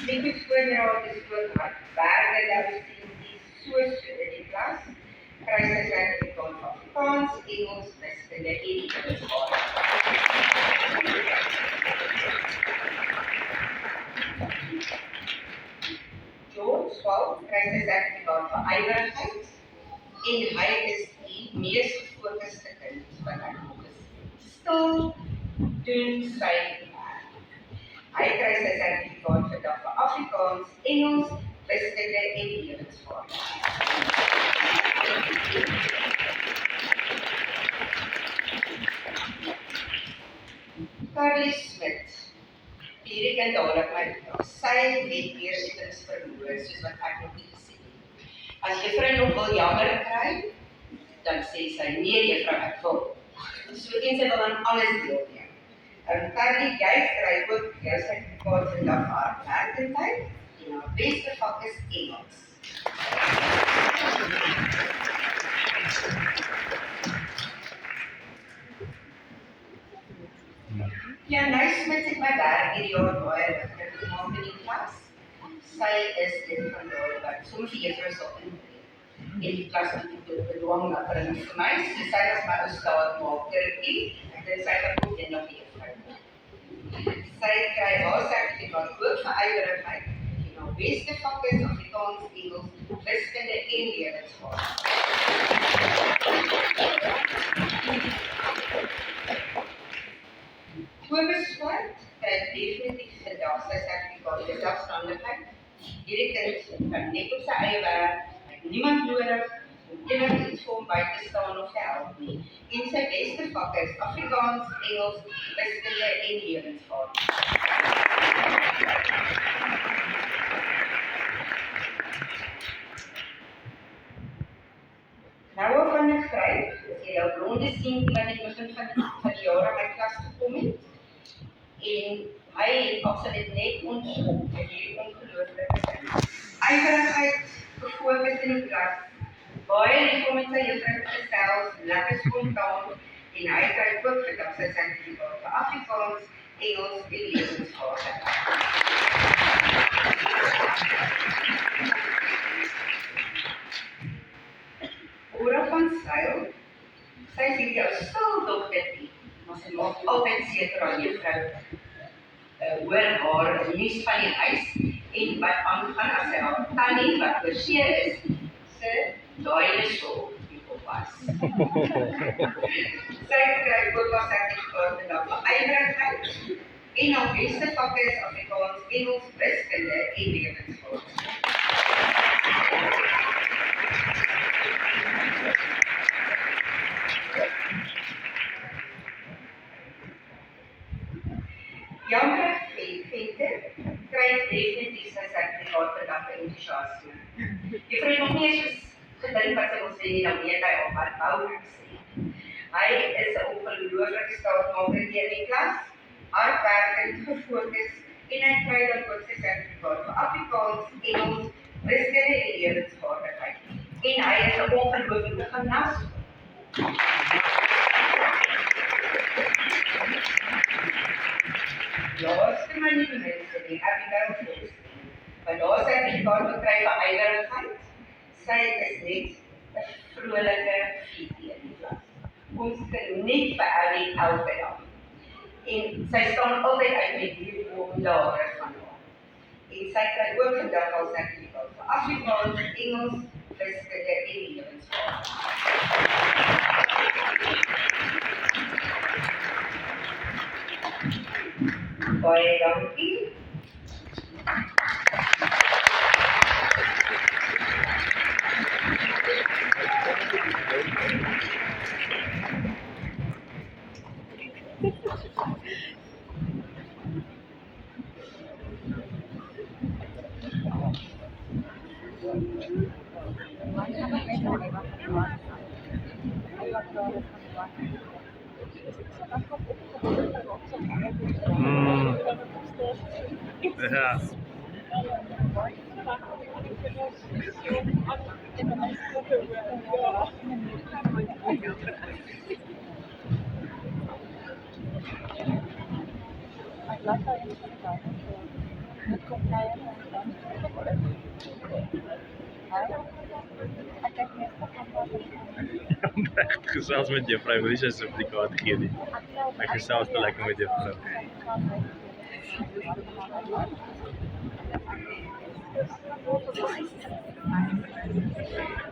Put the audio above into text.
Met die voorraad is ook wat waarde dat sien die soos in die klas, kry sy sertifikaat van Afrikaans, Engels, wiskunde en George Swalp kry sy sertifikaat van ywerigheid en hy is die mees gefokuste kind wat ek nog is. Stil doen sy werk. Hy kry sy sertifikaat vandag vir Afrikaans, Engels, wiskunde en lewensvaardigheid. Carly Smit, hierdie kind dadelik my vraag, sy het weer iets verloor, soos wat ek nog nie gesê het. As juffrou nog wil jammer kry, dan sê sy, nee juffrou, ek wil. So en sy wil aan alles deelneem. Carly, jy kry ook jou sertifikaat vandag vir haar werkendheid, en haar beste vak is Engels. Ja, nou Smit het my werk hierdie jaar baie lekker gemaak in die klas. Sy is een van die wat soms die juffrou sal inbring. En die klas het die belang dat bring vir my. So sy was my ou staatmakertjie, en dit sy het ook een nog die juffrou. Sy kry haar sertifikaat ook vir ywerigheid. En haar beste vak is Afrikaans, Engels, wiskunde en lewensvaardigheid. Kobus Swart kry definitief vandag sy sertifikaat vir selfstandigheid. Hierdie kind kan net op sy eie werk, hy het niemand nodig om enigiets vir hom by te staan of te help nie. En sy beste vak is Afrikaans, Engels, wiskunde en lewensvaardigheid. Nou van die Gryp, as jy jou blonde sien wat in die begin van die jaar aan my klas gekom het. En hy het absoluut net ontskop met hierdie ongelooflike sin. Ywerigheid, gefokus in die klas, baie lief om met sy juffrou te gesels, lekker spontaan, en hy kry ook vandag sy sertifikaat vir Afrikaans, Engels en lewensvaardigheid. Ora van Zyl, sy is hierdie jou sildogtertjie, maar sy maak altyd seker aan juffrou hoor haar nuus van die huis en wat aangaan as sy haar tannie wat oorseer is, sy daai so die oppas. Sy kry ook as sertifikaat vandag vir ywerigheid en haar beste vak is Afrikaans, Engels, wiskunde en lewensvaardigheid. Jammer Venter kry definitief sy sertifikaat vandag vir enthousiasme. Juffrou het nog nie eens gedink wat sy wil sê nie, dan weet hy op wat wou ek sê. Hy is 'n ongelooflike staatmaker in die klas, hardwerkend, gefokus en hy kry dan ook sy sertifikaat vir Afrikaans, Engels, wiskunde en lewensvaardigheid. En hy is 'n ongelooflike gimnas. Laaste maar nie die mense nie, Abigail Vos. Want daar sertifikaat gekry vir ywerigheid. Sy is net 'n vrolike fietjie in die klas. Ons geniet vir Abby elke dag. En sy staan altyd uit met hierdie blare van haar. En sy kry ook vandag al sertifikaat vir Afrikaans, Engels, wiskunde en lewensvaardigheid. Baie dankie. Ja. Echt gesels met juffrou, wil jy sy sertifikaat gee nie. Ek gesels te lekker met juffrou.